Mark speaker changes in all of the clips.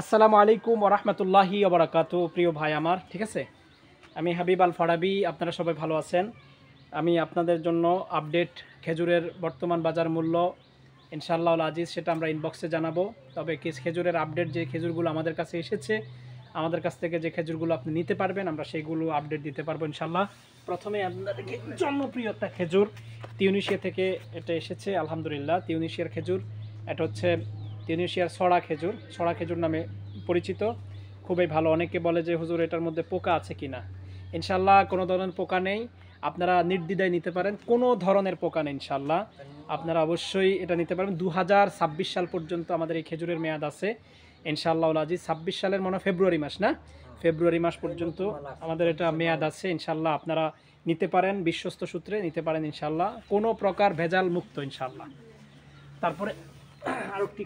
Speaker 1: আসসালামু আলাইকুম ওয়া রাহমাতুল্লাহি ওয়া বারাকাতুহু। প্রিয় ভাই আমার, ঠিক আছে, আমি হাবিব আল ফারাবি। আপনারা সবাই ভালো আছেন? আমি আপনাদের জন্য আপডেট খেজুরের বর্তমান বাজার মূল্য ইনশাআল্লাহ আজিজ সেটা আমরা ইনবক্সে জানাবো। তবে খেজুরের আপডেট যে খেজুরগুলো আমাদের কাছে এসেছে, আমাদের কাছ থেকে যে খেজুরগুলো আপনি নিতে পারবেন আমরা সেইগুলো আপডেট দিতে পারবো ইনশাআল্লাহ। প্রথমে আপনাদেরকে জনপ্রিয় একটা খেজুর তিউনিশিয়া থেকে এটা এসেছে, আলহামদুলিল্লাহ। তিউনিশিয়ার খেজুর, এটা হচ্ছে তিউনিশিয়ার ছড়া খেজুর নামে পরিচিত। খুবই ভালো। অনেকে বলে যে হুজুর এটার মধ্যে পোকা আছে কিনা। ইনশাল্লাহ কোনো ধরনের পোকা নেই, আপনারা নির্দ্বিধায় নিতে পারেন, কোনো ধরনের পোকা নেই ইনশাল্লাহ। আপনারা অবশ্যই এটা নিতে পারবেন। 2026 সাল পর্যন্ত আমাদের এই খেজুরের মেয়াদ আছে ইনশাআল্লাহ আজি। 26 সালের মনে ফেব্রুয়ারি মাস, না ফেব্রুয়ারি মাস পর্যন্ত আমাদের এটা মেয়াদ আছে ইনশাল্লাহ। আপনারা নিতে পারেন, বিশ্বস্ত সূত্রে নিতে পারেন ইনশাল্লাহ, কোনো প্রকার ভেজাল মুক্ত ইনশাল্লাহ। তারপরে আরেকটি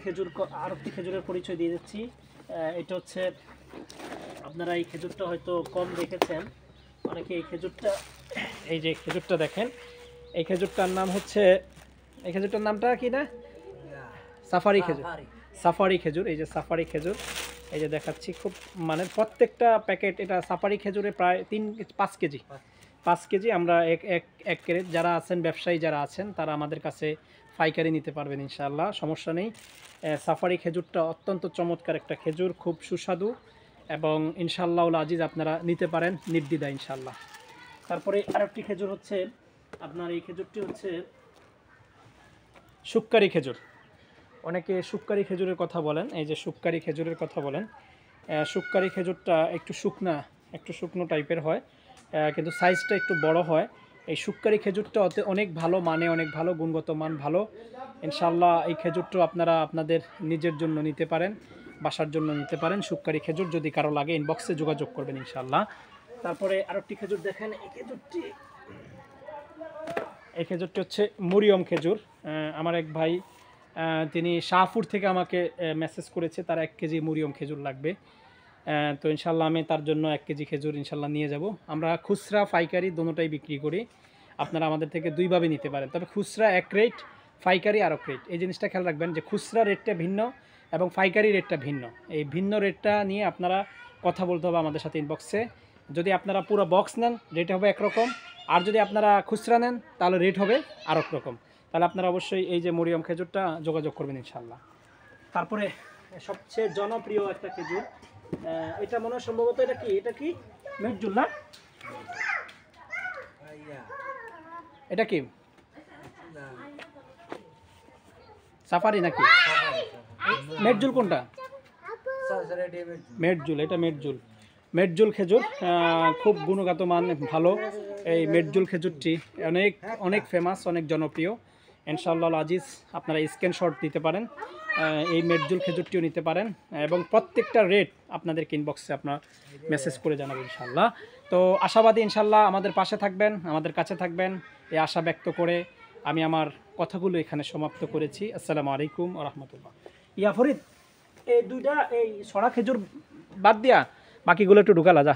Speaker 1: খেজুরের পরিচয় দিয়ে দিচ্ছি। এটা হচ্ছে, আপনারা এই খেজুরটা হয়তো কম দেখেছেন অনেকে। এই খেজুরটা, এই যে খেজুরটা দেখেন, এই খেজুরটার নাম হচ্ছে, এই খেজুরটার নামটা কি না, সাফারি খেজুর। সাফারি খেজুর, এই যে সাফারি খেজুর, এই যে দেখাচ্ছি। খুব মানে প্রত্যেকটা প্যাকেট, এটা সাফারি খেজুরে প্রায় 5 কেজি আমরা এক ক্যারেট। যারা আছেন ব্যবসায়ী যারা আছেন তারা আমাদের কাছে পাইকারি নিতে পারবেন ইনশাআল্লাহ, সমস্যা নেই। সাফারি খেজুরটা অত্যন্ত চমৎকার একটা খেজুর, খুব সুস্বাদু, এবং ইনশাআল্লাহ আজিজ আপনারা নিতে পারেন নির্দ্বিধায় ইনশাআল্লাহ। তারপরে আরেকটি খেজুর হচ্ছে আপনার, এই খেজুরটি হচ্ছে শুক্কারি খেজুর। অনেকে শুক্কারি খেজুরের কথা বলেন, এই যে শুক্কারি খেজুরের কথা বলেন। শুক্কারি খেজুরটা একটু শুকনো টাইপের হয়, কিন্তু সাইজটা একটু বড় হয়। এই শুক্কারি খেজুরটা অনেক ভালো, মানে অনেক ভালো, গুণগত মান ভালো ইনশাআল্লাহ। এই খেজুরটা আপনারা আপনাদের নিজের জন্য নিতে পারেন, বাসার জন্য নিতে পারেন। শুক্কারি খেজুর যদি কারো লাগে ইনবক্সে যোগাযোগ করবেন ইনশাআল্লাহ। তারপরে আরেকটি খেজুর দেখেন, এই খেজুরটি হচ্ছে মরিয়ম খেজুর। আমার এক ভাই, তিনি শাহপুর থেকে আমাকে মেসেজ করেছে, তার 1 কেজি মরিয়ম খেজুর লাগবে। তো ইনশাল্লাহ আমি তার জন্য 1 কেজি খেজুর ইনশাল্লাহ নিয়ে যাব। আমরা খুচরা পাইকারি দোনোটাই বিক্রি করি, আপনারা আমাদের থেকে দুইভাবে নিতে পারেন। তবে খুচরা এক রেট, পাইকারি আরেক রেট। এই জিনিসটা খেয়াল রাখবেন যে খুচরা রেটটা ভিন্ন এবং পাইকারি রেটটা ভিন্ন। এই ভিন্ন রেটটা নিয়ে আপনারা কথা বলতে হবে আমাদের সাথে ইনবক্সে। যদি আপনারা পুরো বক্স নেন রেট হবে একরকম, আর যদি আপনারা খুচরা নেন তাহলে রেট হবে আরেক রকম। তাহলে আপনারা অবশ্যই এই যে মরিয়ম খেজুরটা যোগাযোগ করবেন ইনশাল্লাহ। তারপরে সবচেয়ে জনপ্রিয় একটা খেজুর, এটা মনে হয় সম্ভবত এটা কি মেটজুল, না এটা কি সাফারি নাকি মেটজুল? কোনটা মেটজুল? এটা মেটজুল খেজুর, খুব গুণগত মান ভালো। এই মেটজুল খেজুরটি অনেক ফেমাস, অনেক জনপ্রিয় ইনশাআল্লাহ আজিজ। আপনারা স্ক্রিনশট দিতে পারেন, এই মেটজুল খেজুরটিও নিতে পারেন, এবং প্রত্যেকটা রেট আপনাদেরকে ইনবক্সে আপনার মেসেজ করে জানাবেন ইনশাআল্লাহ। তো আশাবাদী ইনশাআল্লাহ আমাদের পাশে থাকবেন, আমাদের কাছে থাকবেন, এই আশা ব্যক্ত করে আমি আমার কথাগুলো এখানে সমাপ্ত করেছি। আসসালামু আলাইকুম ওয়া রাহমাতুল্লাহ। ইয়া ফরিদ, এই দুইটা এই ছড়া খেজুর বাদ দিয়া বাকিগুলো একটু ঢুকালা যা।